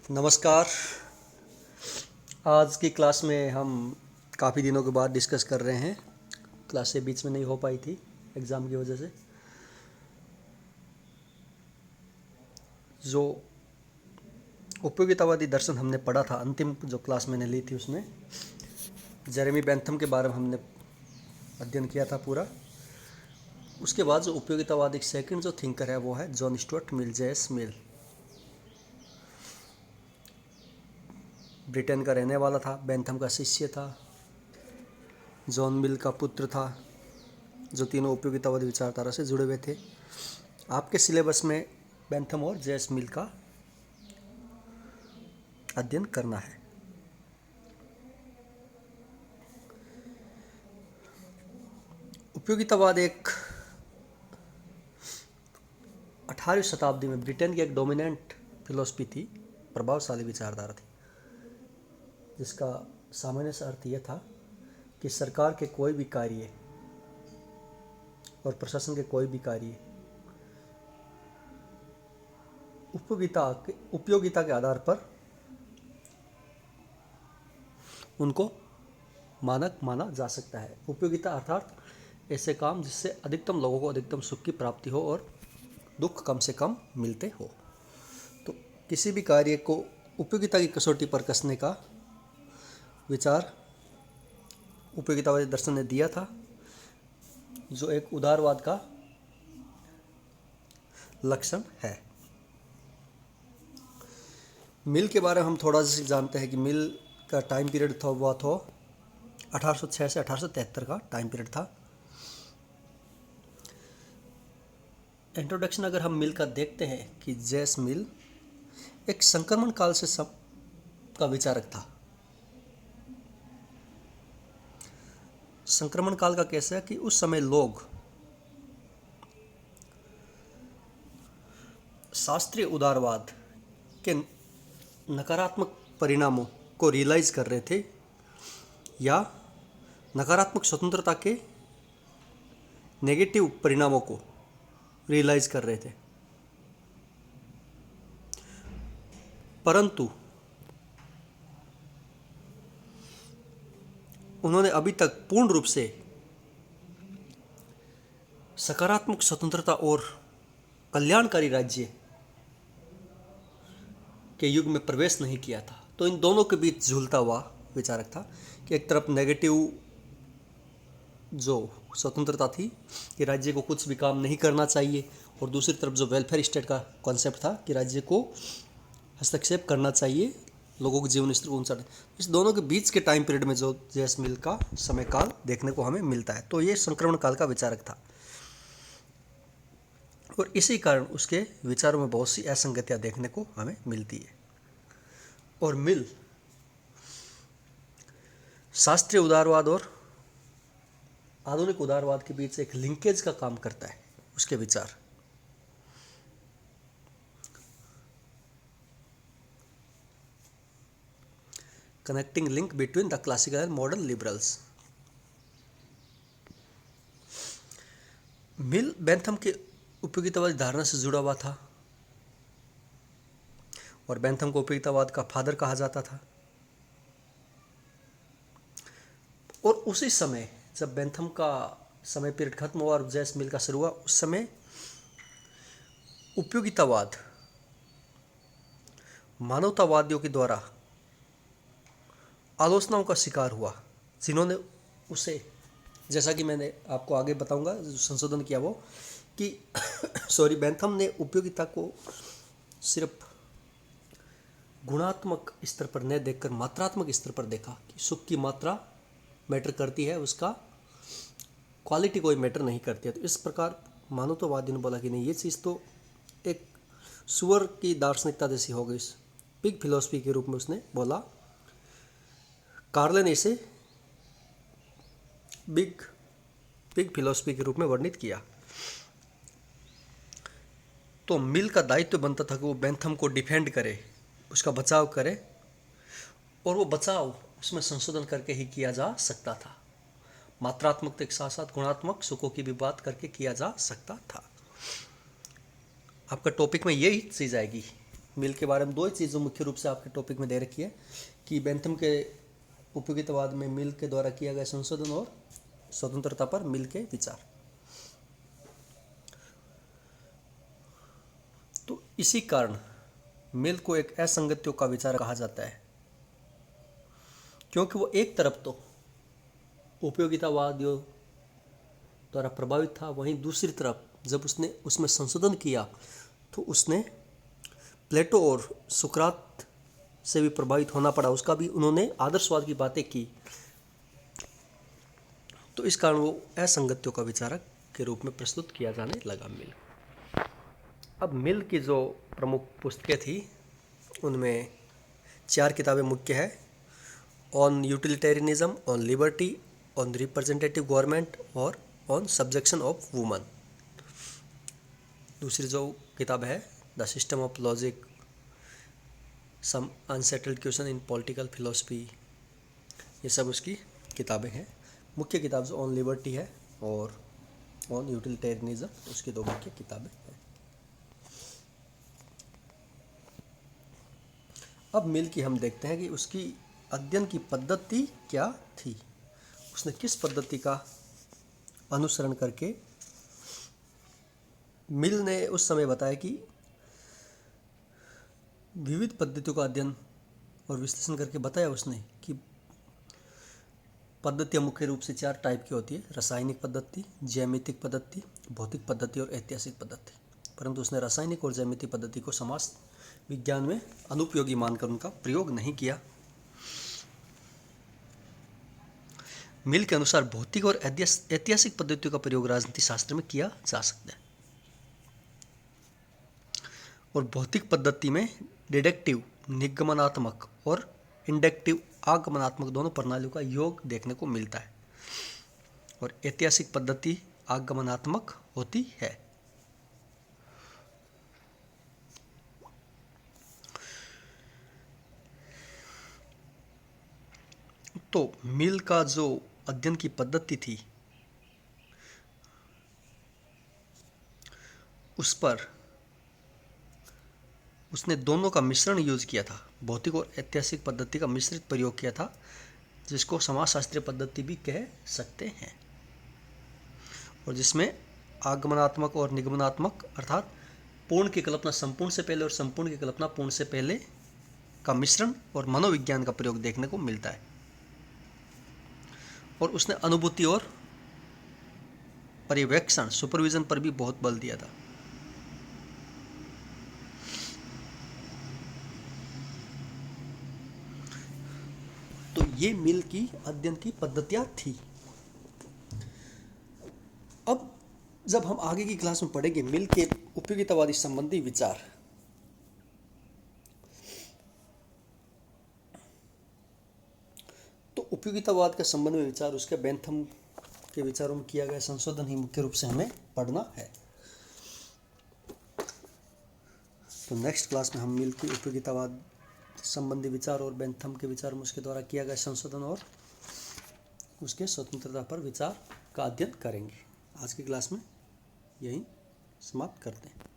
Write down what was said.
नमस्कार। आज की क्लास में हम काफ़ी दिनों के बाद डिस्कस कर रहे हैं। क्लासें बीच में नहीं हो पाई थी एग्ज़ाम की वजह से। जो उपयोगितावादी दर्शन हमने पढ़ा था, अंतिम जो क्लास मैंने ली थी, उसमें जेरेमी बेंथम के बारे में हमने अध्ययन किया था पूरा। उसके बाद जो उपयोगितावादी सेकंड जो थिंकर है वो है जॉन स्टुअर्ट मिल, जेएस मिल। ब्रिटेन का रहने वाला था, बेंथम का शिष्य था, जॉन मिल का पुत्र था, जो तीनों उपयोगितावादी विचारधारा से जुड़े हुए थे। आपके सिलेबस में बेंथम और जेएस मिल का अध्ययन करना है। उपयोगितावाद एक 18वीं शताब्दी में ब्रिटेन की एक डोमिनेंट फिलॉसफी थी, प्रभावशाली विचारधारा थी, जिसका सामान्य सा अर्थ यह था कि सरकार के कोई भी कार्य और प्रशासन के कोई भी कार्य उपयोगिता के आधार पर उनको मानक माना जा सकता है। उपयोगिता अर्थात ऐसे काम जिससे अधिकतम लोगों को अधिकतम सुख की प्राप्ति हो और दुख कम से कम मिलते हो। तो किसी भी कार्य को उपयोगिता की कसौटी पर कसने का विचार उपयोगितावादी दर्शन ने दिया था, जो एक उदारवाद का लक्षण है। मिल के बारे में हम थोड़ा सा जानते हैं कि मिल का टाइम पीरियड था, वो था 1806 से 1873 का टाइम पीरियड था। इंट्रोडक्शन अगर हम मिल का देखते हैं कि जेएस मिल एक संक्रमण काल से सब का विचारक था। संक्रमण काल का कैसे है कि उस समय लोग शास्त्रीय उदारवाद के नकारात्मक परिणामों को रियलाइज कर रहे थे या नकारात्मक स्वतंत्रता के नेगेटिव परिणामों को रियलाइज कर रहे थे। परंतु उन्होंने अभी तक पूर्ण रूप से सकारात्मक स्वतंत्रता और कल्याणकारी राज्य के युग में प्रवेश नहीं किया था। तो इन दोनों के बीच झूलता हुआ विचारक था कि एक तरफ नेगेटिव जो स्वतंत्रता थी कि राज्य को कुछ भी काम नहीं करना चाहिए, और दूसरी तरफ जो वेलफेयर स्टेट का कॉन्सेप्ट था कि राज्य को हस्तक्षेप करना चाहिए लोगों के जीवन स्तर को ऊंचा। इस दोनों के बीच के टाइम पीरियड में जो जेएस मिल का समय काल देखने को हमें मिलता है। तो ये संक्रमण काल का विचारक था और इसी कारण उसके विचारों में बहुत सी असंगतियां देखने को हमें मिलती है। और मिल शास्त्रीय उदारवाद और आधुनिक उदारवाद के बीच एक लिंकेज का काम करता है। उसके विचार connecting link between the classical and modern liberals. Mill Bentham के उपयोगितावादी धारणा से जुड़ा हुआ था और बेंथम को उपयोगितावाद का फादर कहा जाता था। और उसी समय जब बेंथम का समय पीरियड खत्म हुआ और जेएस मिल का शुरू हुआ, उस समय उपयोगितावाद मानवतावादियों के द्वारा आलोचनाओं का शिकार हुआ, जिन्होंने उसे, जैसा कि मैंने आपको आगे बताऊंगा, जो संशोधन किया वो कि बेंथम ने उपयोगिता को सिर्फ गुणात्मक स्तर पर न देखकर मात्रात्मक स्तर पर देखा कि सुख की मात्रा मैटर करती है, उसका क्वालिटी कोई मैटर नहीं करती है। तो इस प्रकार मानवतावादी ने बोला कि नहीं, ये चीज़ तो एक सुअर की दार्शनिकता जैसी हो गई, पिग फिलॉसफी के रूप में उसने बोला। कार्ले ने इसे पिग फिलॉसफी के रूप में वर्णित किया। तो मिल का दायित्व बनता था कि वो बेंथम को डिफेंड करे, उसका बचाव करे, और वो बचाव उसमें संशोधन करके ही किया जा सकता था। मात्रात्मकता के साथ साथ गुणात्मक सुखों की भी बात करके किया जा सकता था। आपका टॉपिक में यही चीज़ आएगी मिल के बारे में दो ही चीज़ें मुख्य रूप से आपके टॉपिक में दे रखी है कि बेंथम के उपयोगितावाद में मिल के द्वारा किया गया संशोधन और स्वतंत्रता पर मिल के विचार। तो इसी कारण मिल को एक असंगतियों का विचार कहा जाता है, क्योंकि वो एक तरफ तो उपयोगितावादियों द्वारा प्रभावित था, वहीं दूसरी तरफ जब उसने उसमें संशोधन किया तो उसने प्लेटो और सुकरात से भी प्रभावित होना पड़ा, उसका भी उन्होंने आदर्शवाद की बातें की। तो इस कारण वो असंगतियों का विचारक के रूप में प्रस्तुत किया जाने लगा मिल। अब मिल की जो प्रमुख पुस्तकें थी उनमें 4 किताबें मुख्य है: on utilitarianism, on liberty, on representative government और ऑन सब्जेक्शन ऑफ वुमन। दूसरी जो किताब है the system of logic, some unsettled question in political philosophy, ये सब उसकी किताबें हैं। मुख्य किताब जो ऑन लिबर्टी है और ऑन यूटिलिटेरियनिज्म, उसकी 2 मुख्य किताबें हैं। अब मिल की हम देखते हैं कि उसकी अध्ययन की पद्धति क्या थी, उसने किस पद्धति का अनुसरण करके। मिल ने उस समय बताया कि विविध पद्धतियों का अध्ययन और विश्लेषण करके बताया उसने कि पद्धतियाँ मुख्य रूप से 4 टाइप की होती है: रासायनिक पद्धति, ज्यामितिक पद्धति, भौतिक पद्धति और ऐतिहासिक पद्धति। परंतु उसने रासायनिक और ज्यामितिक पद्धति को समाज विज्ञान में अनुपयोगी मानकर उनका प्रयोग नहीं किया। मिल के अनुसार भौतिक और ऐतिहासिक पद्धतियों का प्रयोग राजनीति शास्त्र में किया जा सकता है, और भौतिक पद्धति में डिडक्टिव निगमनात्मक और इंडक्टिव आगमनात्मक दोनों प्रणालियों का योग देखने को मिलता है, और ऐतिहासिक पद्धति आगमनात्मक होती है। तो मिल का जो अध्ययन की पद्धति थी उस पर उसने दोनों का मिश्रण यूज किया था, भौतिक और ऐतिहासिक पद्धति का मिश्रित प्रयोग किया था, जिसको समाजशास्त्रीय पद्धति भी कह सकते हैं, और जिसमें आगमनात्मक और निगमनात्मक अर्थात पूर्ण की कल्पना संपूर्ण से पहले और संपूर्ण की कल्पना पूर्ण से पहले का मिश्रण और मनोविज्ञान का प्रयोग देखने को मिलता है। और उसने अनुभूति और पर्यवेक्षण सुपरविजन पर भी बहुत बल दिया था। तो ये मिल की अध्ययन की पद्धतियां थी। अब जब हम आगे की क्लास में पढ़ेंगे मिल के उपयोगितावादी संबंधी विचार, तो उपयोगितावाद के संबंध में विचार उसके बेंथम के विचारों में किया गया संशोधन ही मुख्य रूप से हमें पढ़ना है। तो नेक्स्ट क्लास में हम मिल की उपयोगितावाद संबंधी विचार और बेंथम के विचार में उसके द्वारा किया गया संशोधन और उसके स्वतंत्रता पर विचार का अध्ययन करेंगे। आज की क्लास में यही समाप्त करते हैं।